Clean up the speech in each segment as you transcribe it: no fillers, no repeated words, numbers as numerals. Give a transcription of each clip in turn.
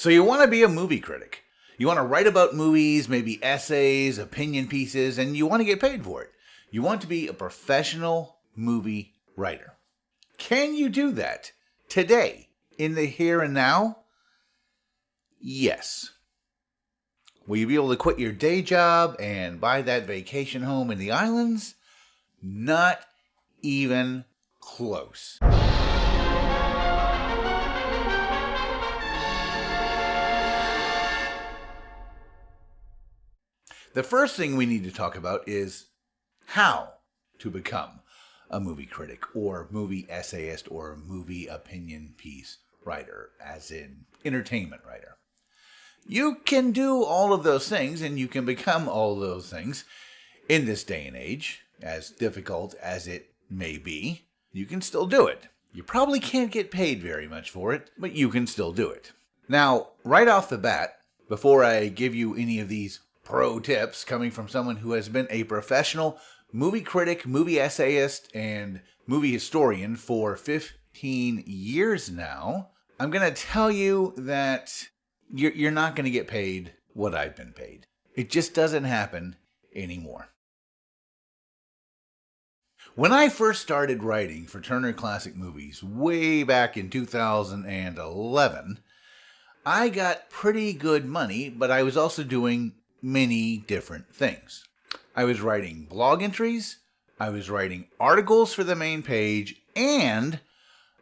So you want to be a movie critic. You want to write about movies, maybe essays, opinion pieces, and you want to get paid for it. You want to be a professional movie writer. Can you do that today, in the here and now? Yes. Will you be able to quit your day job and buy that vacation home in the islands? Not even close. The first thing we need to talk about is how to become a movie critic or movie essayist or movie opinion piece writer, as in entertainment writer. You can do all of those things and you can become all of those things in this day and age, as difficult as it may be. You can still do it. You probably can't get paid very much for it, but you can still do it. Now, right off the bat, before I give you any of these pro tips coming from someone who has been a professional movie critic, movie essayist, and movie historian for 15 years now, I'm going to tell you that you're not going to get paid what I've been paid. It just doesn't happen anymore. When I first started writing for Turner Classic Movies way back in 2011, I got pretty good money, but I was also doing many different things. I was writing blog entries, I was writing articles for the main page, and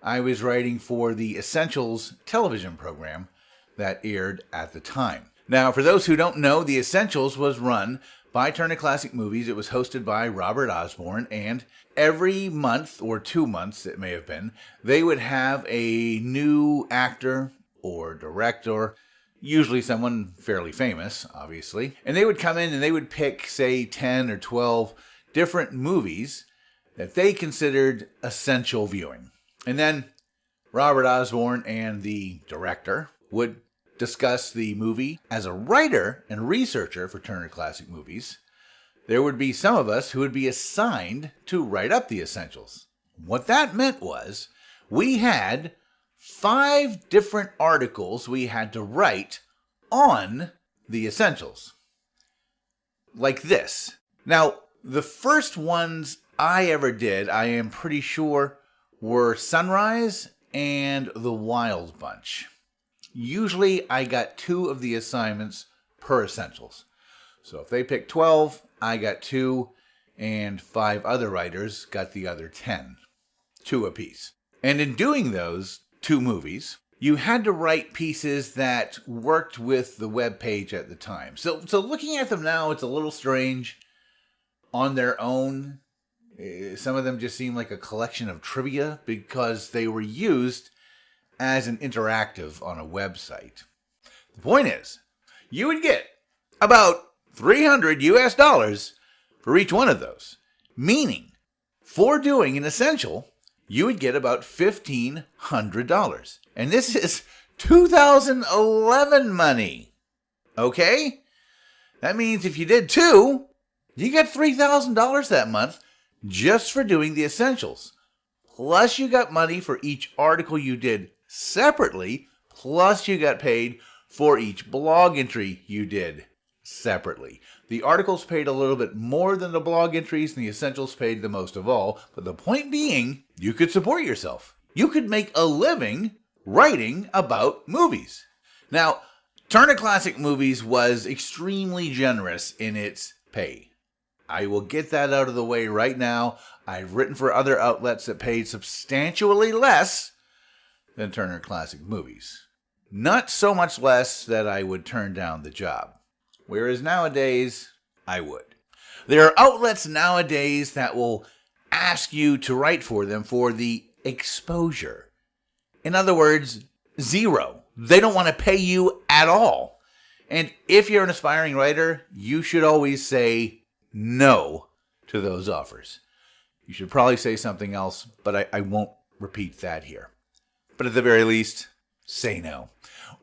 I was writing for the Essentials television program that aired at the time. Now, for those who don't know, the Essentials was run by Turner Classic Movies. It was hosted by Robert Osborne, and every month, or 2 months it may have been, they would have a new actor or director, usually someone fairly famous, obviously. And they would come in and they would pick, say, 10 or 12 different movies that they considered essential viewing. And then Robert Osborne and the director would discuss the movie. As a writer and researcher for Turner Classic Movies, there would be some of us who would be assigned to write up the essentials. What that meant was we had 5 different articles we had to write on the essentials. Like this. Now, the first ones I ever did, I am pretty sure, were Sunrise and The Wild Bunch. Usually I got 2 of the assignments per essentials. So if they picked 12, I got 2, and 5 other writers got the other 10. 2 apiece. And in doing those 2 movies, you had to write pieces that worked with the web page at the time. So looking at them now, it's a little strange on their own. Some of them just seem like a collection of trivia because they were used as an interactive on a website. The point is, you would get about $300 US for each one of those. Meaning, for doing an essential, you would get about $1,500. And this is 2011 money. Okay? That means if you did 2, you get $3,000 that month just for doing the essentials. Plus you got money for each article you did separately, plus you got paid for each blog entry you did separately. The articles paid a little bit more than the blog entries, and the essentials paid the most of all. But the point being, you could support yourself. You could make a living writing about movies. Now, Turner Classic Movies was extremely generous in its pay. I will get that out of the way right now. I've written for other outlets that paid substantially less than Turner Classic Movies. Not so much less that I would turn down the job. Whereas nowadays, I would. There are outlets nowadays that will ask you to write for them for the exposure. In other words, 0. They don't want to pay you at all. And if you're an aspiring writer, you should always say no to those offers. You should probably say something else, but I won't repeat that here. But at the very least, say no.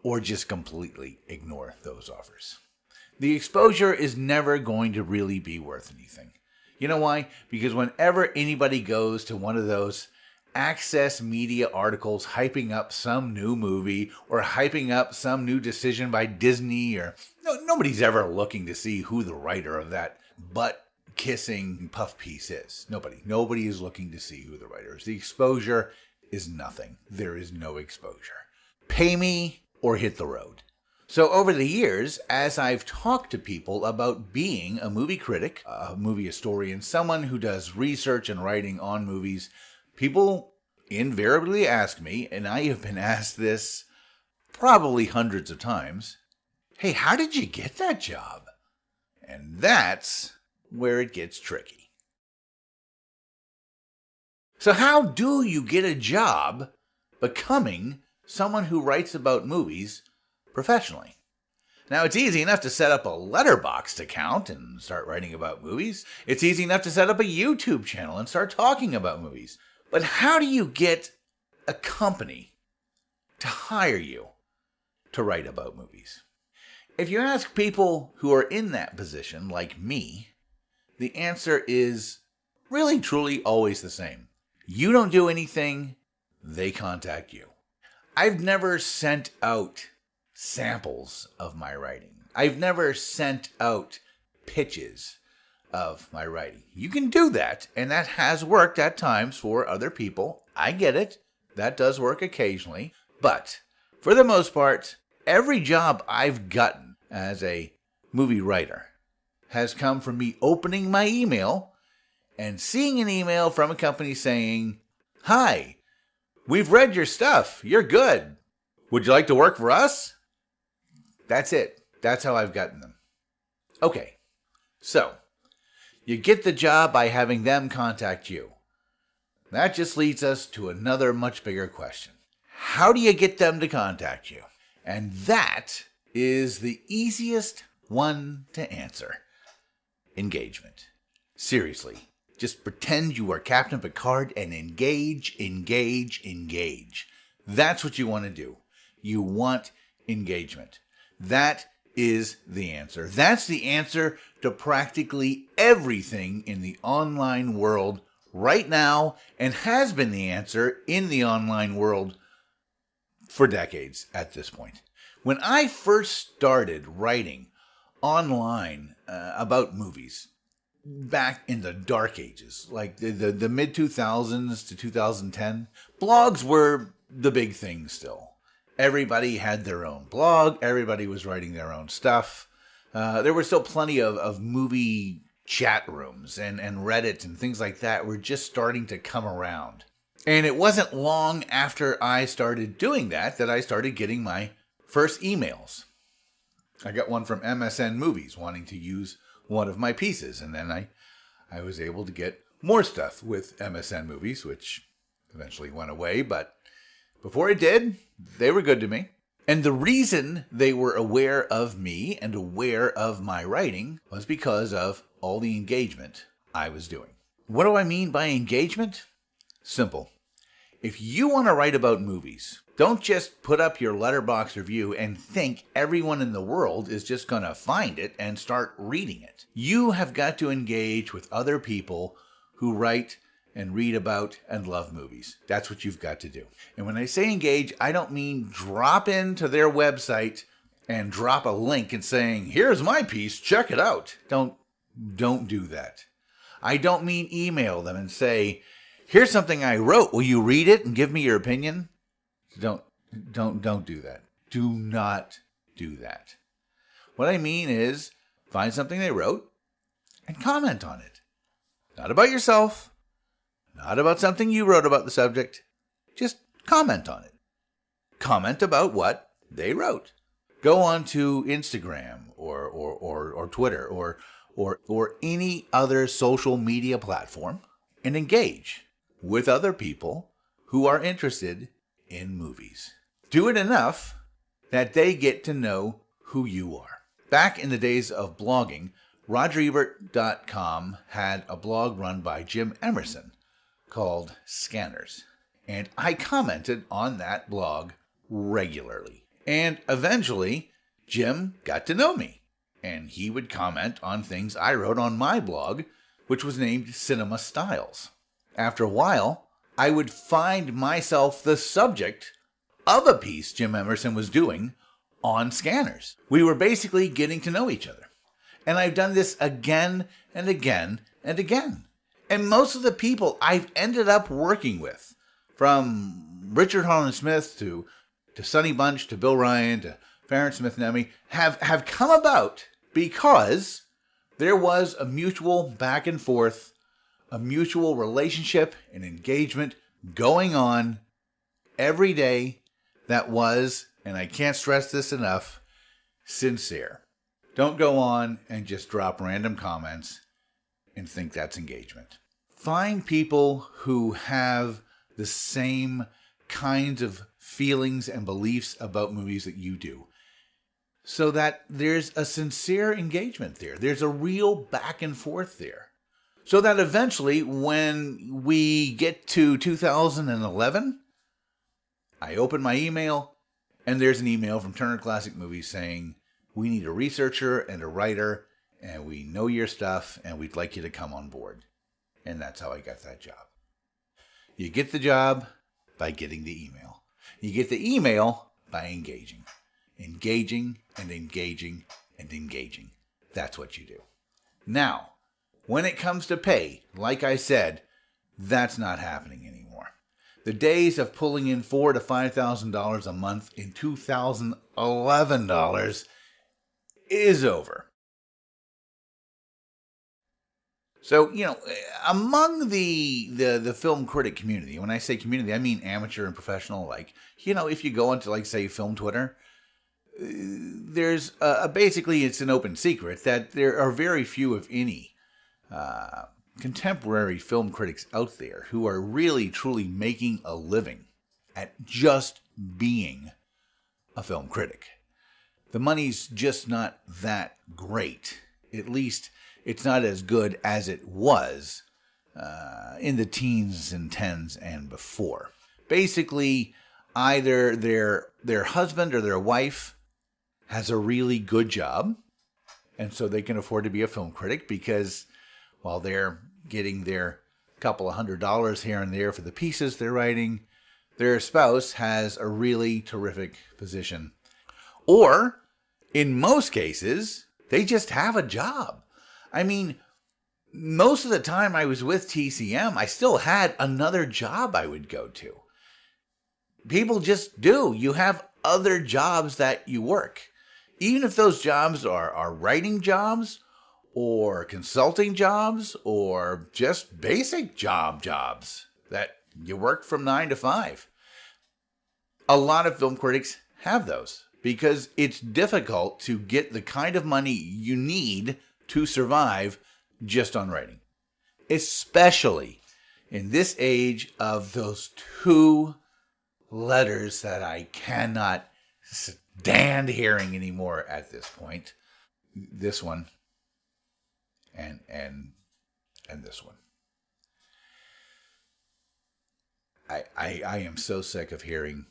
Or just completely ignore those offers. The exposure is never going to really be worth anything. You know why? Because whenever anybody goes to one of those access media articles hyping up some new movie or hyping up some new decision by Disney, or nobody's ever looking to see who the writer of that butt-kissing puff piece is. Nobody is looking to see who the writer is. The exposure is nothing. There is no exposure. Pay me or hit the road. So over the years, as I've talked to people about being a movie critic, a movie historian, someone who does research and writing on movies, people invariably ask me, and I have been asked this probably hundreds of times, hey, how did you get that job? And that's where it gets tricky. So how do you get a job becoming someone who writes about movies professionally? Now, it's easy enough to set up a Letterboxd account and start writing about movies. It's easy enough to set up a YouTube channel and start talking about movies. But how do you get a company to hire you to write about movies? If you ask people who are in that position, like me, the answer is really, truly always the same. You don't do anything, they contact you. I've never sent out samples of my writing. I've never sent out pitches of my writing. You can do that, and that has worked at times for other people. I get it. That does work occasionally. But for the most part, every job I've gotten as a movie writer has come from me opening my email and seeing an email from a company saying, "Hi, we've read your stuff. You're good. Would you like to work for us?" That's it. That's how I've gotten them. Okay, so you get the job by having them contact you. That just leads us to another much bigger question. How do you get them to contact you? And that is the easiest one to answer. Engagement. Seriously, just pretend you are Captain Picard and engage. That's what you want to do. You want engagement. That is the answer. That's the answer to practically everything in the online world right now, and has been the answer in the online world for decades at this point. When I first started writing online about movies, back in the dark ages, like the mid-2000s to 2010, blogs were the big thing still. Everybody had their own blog. Everybody was writing their own stuff. There were still plenty of movie chat rooms and Reddit and things like that were just starting to come around. And it wasn't long after I started doing that I started getting my first emails. I got one from MSN Movies wanting to use one of my pieces. And then I was able to get more stuff with MSN Movies, which eventually went away, but before it did, they were good to me. And the reason they were aware of me and aware of my writing was because of all the engagement I was doing. What do I mean by engagement? Simple. If you want to write about movies, don't just put up your Letterboxd review and think everyone in the world is just going to find it and start reading it. You have got to engage with other people who write and read about and love movies. That's what you've got to do. And when I say engage, I don't mean drop into their website and drop a link and saying, "Here's my piece, check it out." Don't do that. I don't mean email them and say, "Here's something I wrote. Will you read it and give me your opinion?" Don't do that. Do not do that. What I mean is find something they wrote and comment on it. Not about yourself. Not about something you wrote about the subject. Just comment on it. Comment about what they wrote. Go on to Instagram or Twitter or any other social media platform and engage with other people who are interested in movies. Do it enough that they get to know who you are. Back in the days of blogging, RogerEbert.com had a blog run by Jim Emerson called Scanners. And I commented on that blog regularly. And eventually, Jim got to know me. And he would comment on things I wrote on my blog, which was named Cinema Styles. After a while, I would find myself the subject of a piece Jim Emerson was doing on Scanners. We were basically getting to know each other. And I've done this again and again and again. And most of the people I've ended up working with, from Richard Harlan Smith to Sonny Bunch to Bill Ryan to Farron Smith Nemi, have come about because there was a mutual back and forth, a mutual relationship and engagement going on every day that was, and I can't stress this enough, sincere. Don't go on and just drop random comments and think that's engagement. Find people who have the same kinds of feelings and beliefs about movies that you do, so that there's a sincere engagement there. There's a real back and forth there. So that eventually, when we get to 2011, I open my email, and there's an email from Turner Classic Movies saying, we need a researcher and a writer, and we know your stuff, and we'd like you to come on board. And that's how I got that job. You get the job by getting the email. You get the email by engaging. Engaging and engaging and engaging. That's what you do. Now, when it comes to pay, like I said, that's not happening anymore. The days of pulling in $4,000 to $5,000 a month in 2011 dollars is over. So, among the film critic community, when I say community, I mean amateur and professional alike. If you go into, say, film Twitter, there's basically, it's an open secret that there are very few, if any, contemporary film critics out there who are really, truly making a living at just being a film critic. The money's just not that great. At least it's not as good as it was in the teens and tens and before. Basically, either their husband or their wife has a really good job, and so they can afford to be a film critic because while they're getting their couple of $100 here and there for the pieces they're writing, their spouse has a really terrific position. Or, in most cases, they just have a job. I mean, most of the time I was with TCM, I still had another job I would go to. People just do. You have other jobs that you work. Even if those jobs are writing jobs, or consulting jobs, or just basic jobs that you work from 9 to 5. A lot of film critics have those because it's difficult to get the kind of money you need to survive just on writing. Especially in this age of those 2 letters that I cannot stand hearing anymore at this point. This one and this one. I am so sick of hearing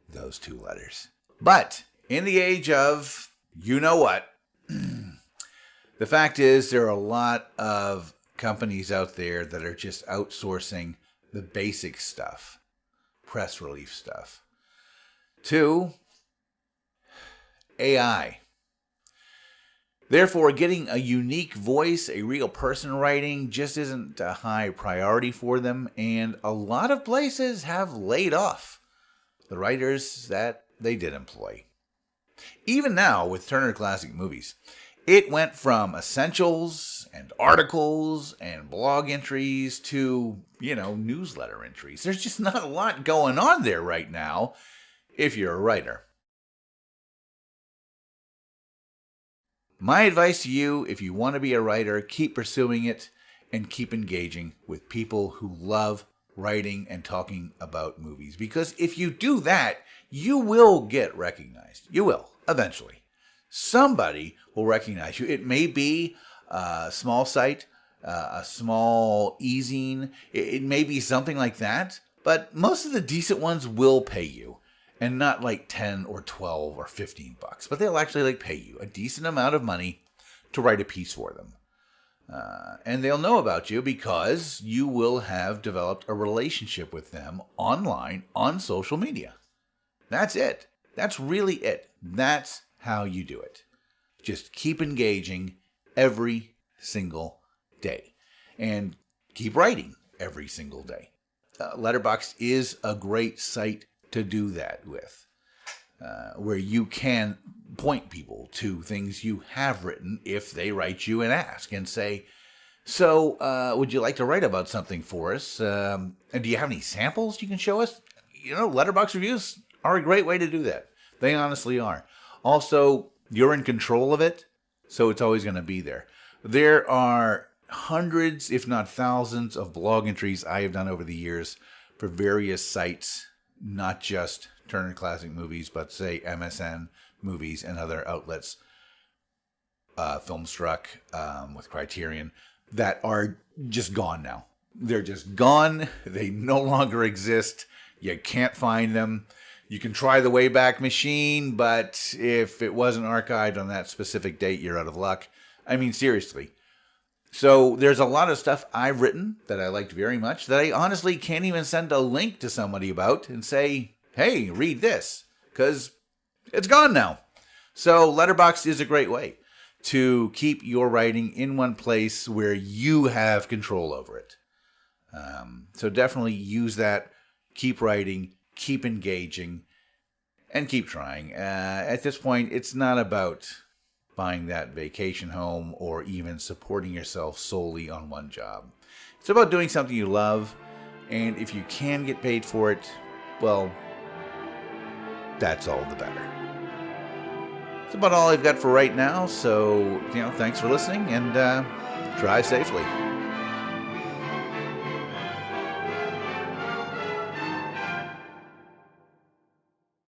those 2 letters. But in the age of you know what, the fact is there are a lot of companies out there that are just outsourcing the basic stuff, press relief stuff, to AI. Therefore, getting a unique voice, a real person writing, just isn't a high priority for them, and a lot of places have laid off the writers that they did employ. Even now, with Turner Classic Movies, it went from essentials and articles and blog entries to, newsletter entries. There's just not a lot going on there right now if you're a writer. My advice to you, if you want to be a writer, keep pursuing it and keep engaging with people who love writing and talking about movies. Because if you do that, you will get recognized. You will, eventually. Somebody will recognize you. It may be a small site, a small e-zine. It may be something like that. But most of the decent ones will pay you. And not like 10 or 12 or 15 bucks. But they'll actually pay you a decent amount of money to write a piece for them. And they'll know about you because you will have developed a relationship with them online on social media. That's it. That's really it. That's how you do it. Just keep engaging every single day and keep writing every single day. Letterboxd is a great site to do that with, where you can point people to things you have written if they write you and ask and say, so would you like to write about something for us? And do you have any samples you can show us? Letterboxd reviews are a great way to do that. They honestly are. Also, you're in control of it, so it's always going to be there. There are hundreds, if not thousands, of blog entries I have done over the years for various sites, not just Turner Classic Movies, but say MSN Movies and other outlets, Filmstruck with Criterion, that are just gone now. They're just gone. They no longer exist. You can't find them. You can try the Wayback Machine, but if it wasn't archived on that specific date, you're out of luck. I mean, seriously. So there's a lot of stuff I've written that I liked very much that I honestly can't even send a link to somebody about and say, hey, read this, because it's gone now. So Letterboxd is a great way to keep your writing in one place where you have control over it. So definitely use that. Keep writing, keep engaging, and keep trying. At this point, it's not about buying that vacation home or even supporting yourself solely on one job. It's about doing something you love, and if you can get paid for it, well, that's all the better. That's about all I've got for right now, so, thanks for listening, and drive safely.